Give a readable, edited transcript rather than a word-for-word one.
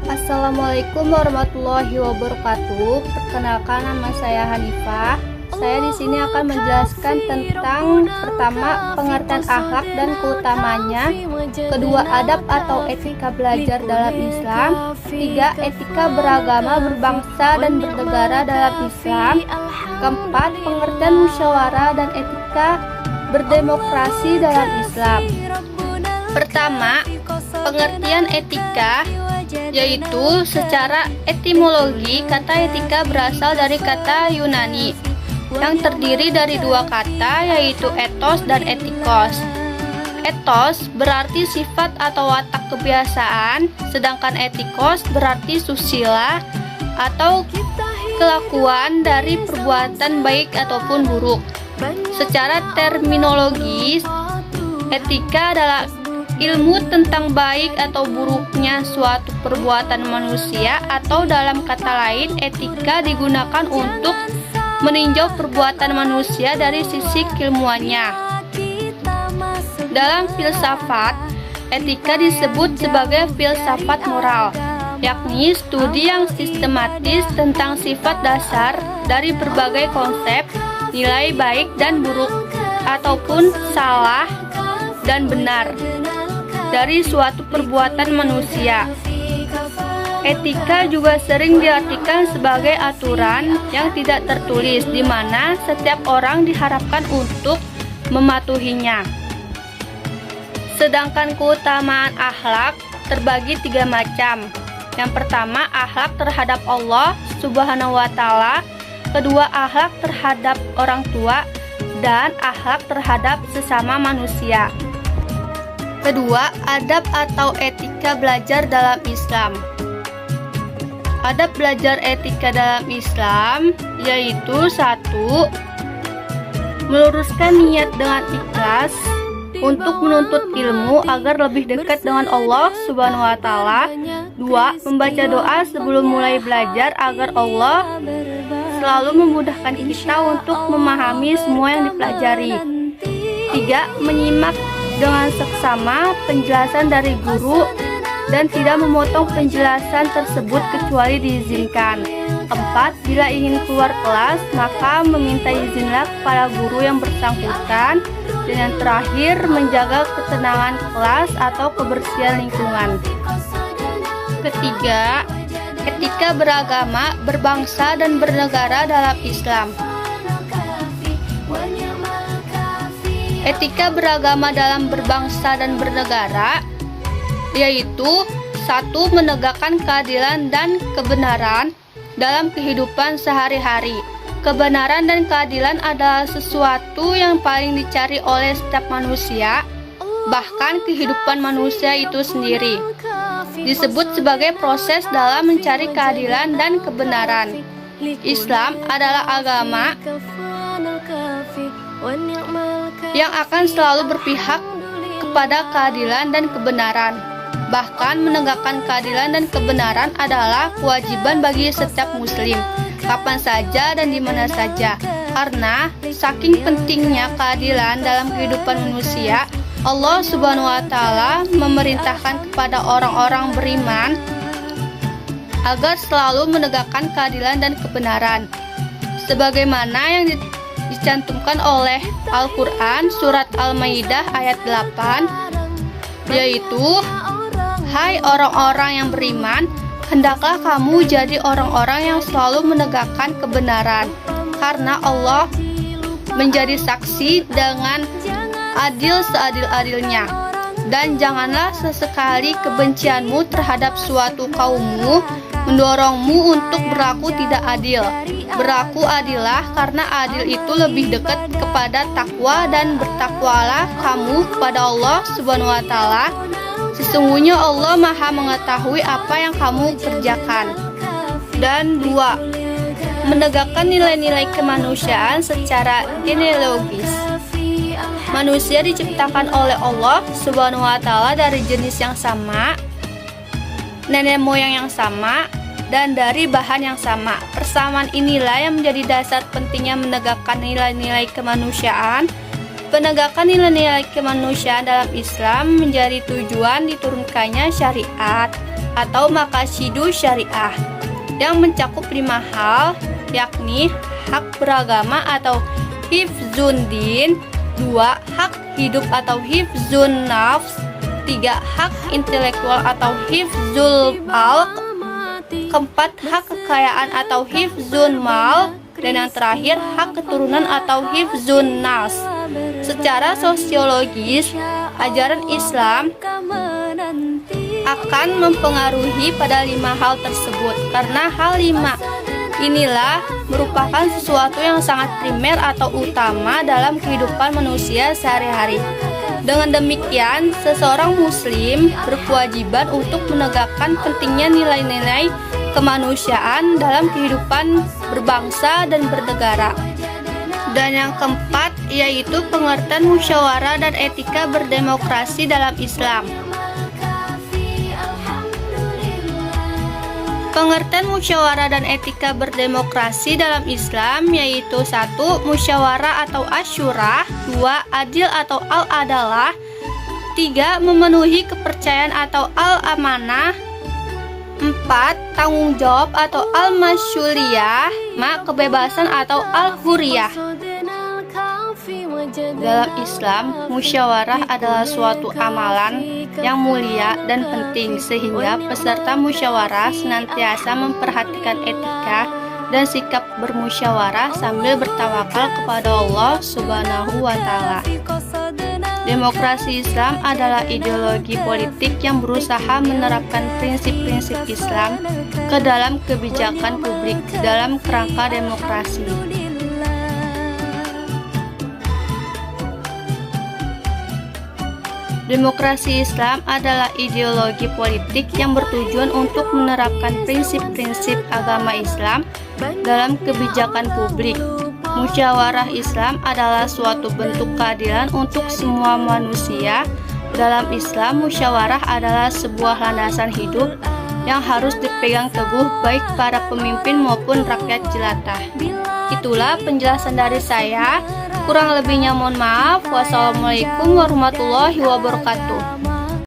Assalamualaikum warahmatullahi wabarakatuh. Perkenalkan, nama saya Hanifah. Saya di sini akan menjelaskan tentang pertama, pengertian akhlak dan keutamanya, kedua, adab atau etika belajar dalam Islam, ketiga, etika beragama, berbangsa dan bernegara dalam Islam, keempat, pengertian musyawarah dan etika berdemokrasi dalam Islam. Pertama, pengertian etika, yaitu secara etimologi kata etika berasal dari kata Yunani yang terdiri dari dua kata, yaitu ethos dan etikos. Ethos berarti sifat atau watak kebiasaan, sedangkan etikos berarti susila atau kelakuan dari perbuatan baik ataupun buruk. Secara terminologis, etika adalah ilmu tentang baik atau buruknya suatu perbuatan manusia, atau dalam kata lain, etika digunakan untuk meninjau perbuatan manusia dari sisi keilmuannya. Dalam filsafat, etika disebut sebagai filsafat moral, yakni studi yang sistematis tentang sifat dasar dari berbagai konsep, nilai baik dan buruk, ataupun salah dan benar dari suatu perbuatan manusia. Etika juga sering diartikan sebagai aturan yang tidak tertulis, di mana setiap orang diharapkan untuk mematuhinya. Sedangkan keutamaan akhlak terbagi tiga macam. Yang pertama, akhlak terhadap Allah Subhanahu wa Ta'ala, kedua, akhlak terhadap orang tua, dan akhlak terhadap sesama manusia. Kedua, adab atau etika belajar dalam Islam. Adab belajar etika dalam Islam yaitu satu, meluruskan niat dengan ikhlas untuk menuntut ilmu agar lebih dekat dengan Allah Subhanahu wa Ta'ala. Dua, membaca doa sebelum mulai belajar agar Allah selalu memudahkan kita untuk memahami semua yang dipelajari. Tiga, menyimak dengan seksama penjelasan dari guru dan tidak memotong penjelasan tersebut kecuali diizinkan. Empat, bila ingin keluar kelas, maka meminta izinlah kepada guru yang bersangkutan. Dan yang terakhir, menjaga ketenangan kelas atau kebersihan lingkungan. Ketiga, etika beragama, berbangsa dan bernegara dalam Islam. Etika beragama dalam berbangsa dan bernegara yaitu satu, menegakkan keadilan dan kebenaran dalam kehidupan sehari-hari. Kebenaran dan keadilan adalah sesuatu yang paling dicari oleh setiap manusia, bahkan kehidupan manusia itu sendiri disebut sebagai proses dalam mencari keadilan dan kebenaran. Islam adalah agama yang akan selalu berpihak kepada keadilan dan kebenaran. Bahkan menegakkan keadilan dan kebenaran adalah kewajiban bagi setiap muslim, kapan saja dan di mana saja. Karena saking pentingnya keadilan dalam kehidupan manusia, Allah Subhanahu wa Ta'ala memerintahkan kepada orang-orang beriman agar selalu menegakkan keadilan dan kebenaran, sebagaimana yang dicantumkan oleh Al-Quran surat Al-Maidah ayat 8, yaitu, hai orang-orang yang beriman, hendaklah kamu jadi orang-orang yang selalu menegakkan kebenaran, karena Allah menjadi saksi dengan adil seadil-adilnya. Dan janganlah sesekali kebencianmu terhadap suatu kaummu mendorongmu untuk berlaku tidak adil. Berlaku adillah, karena adil itu lebih dekat kepada takwa, dan bertakwalah kamu kepada Allah Subhanahu wa Ta'ala. Sesungguhnya Allah Maha mengetahui apa yang kamu kerjakan. Dan dua, menegakkan nilai-nilai kemanusiaan secara genealogis. Manusia diciptakan oleh Allah Subhanahu wa Ta'ala dari jenis yang sama, nenek moyang yang sama, dan dari bahan yang sama. Persamaan inilah yang menjadi dasar pentingnya menegakkan nilai-nilai kemanusiaan Penegakan nilai-nilai kemanusiaan dalam Islam menjadi tujuan diturunkannya syariat atau maqasidu syariah yang mencakup 5 hal, yakni hak beragama atau hifzun din, 2. Hak hidup atau hifzun nafs, 3. Hak intelektual atau hifzul alq, 4. Hak kekayaan atau hifzun mal, dan yang terakhir hak keturunan atau hifzun nas. Secara sosiologis, ajaran Islam akan mempengaruhi pada 5 hal tersebut karena hal 5 inilah merupakan sesuatu yang sangat primer atau utama dalam kehidupan manusia sehari-hari. Dengan demikian, seseorang muslim berkewajiban untuk menegakkan pentingnya nilai-nilai kemanusiaan dalam kehidupan berbangsa dan bernegara. Dan yang keempat yaitu pengertian musyawarah dan etika berdemokrasi dalam Islam. Pengertian musyawarah dan etika berdemokrasi dalam Islam yaitu 1. Musyawarah atau asyura, 2. Adil atau al-adalah, 3. Memenuhi kepercayaan atau al-amanah, 4. Tanggung jawab atau al-masyuliyah, 5. Kebebasan atau al-huriyah. Dalam Islam, musyawarah adalah suatu amalan yang mulia dan penting sehingga peserta musyawarah senantiasa memperhatikan etika dan sikap bermusyawarah sambil bertawakal kepada Allah Subhanahu wa Ta'ala. Demokrasi Islam adalah ideologi politik yang berusaha menerapkan prinsip-prinsip Islam ke dalam kebijakan publik dalam kerangka demokrasi. Demokrasi Islam adalah ideologi politik yang bertujuan untuk menerapkan prinsip-prinsip agama Islam dalam kebijakan publik. Musyawarah Islam adalah suatu bentuk keadilan untuk semua manusia. Dalam Islam, musyawarah adalah sebuah landasan hidup yang harus dipegang teguh baik para pemimpin maupun rakyat jelata. Itulah penjelasan dari saya. Kurang lebihnya mohon maaf. Wassalamualaikum warahmatullahi wabarakatuh.